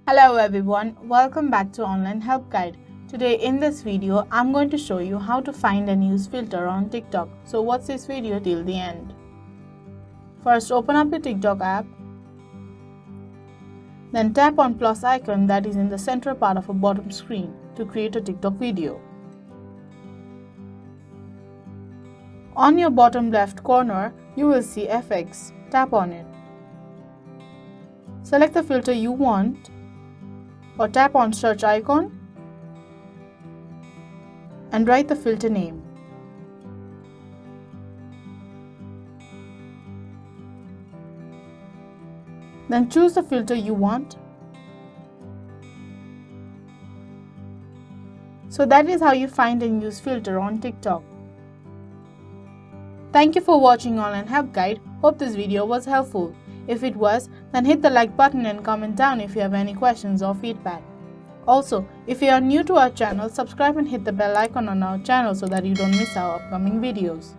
Hello everyone, welcome back to Online Help Guide. Today in this video, I'm going to show you how to find and use filter on TikTok. So watch this video till the end. First, open up your TikTok app. Then tap on plus icon that is in the central part of a bottom screen to create a TikTok video. On your bottom left corner, you will see FX. Tap on it. Select the filter you want or tap on search icon and write the filter name. Then choose the filter you want. So that is how you find and use filter on TikTok. Thank you for watching Online Help Guide. Hope this video was helpful. If it was, then hit the like button and comment down if you have any questions or feedback. Also, if you are new to our channel, subscribe and hit the bell icon on our channel so that you don't miss our upcoming videos.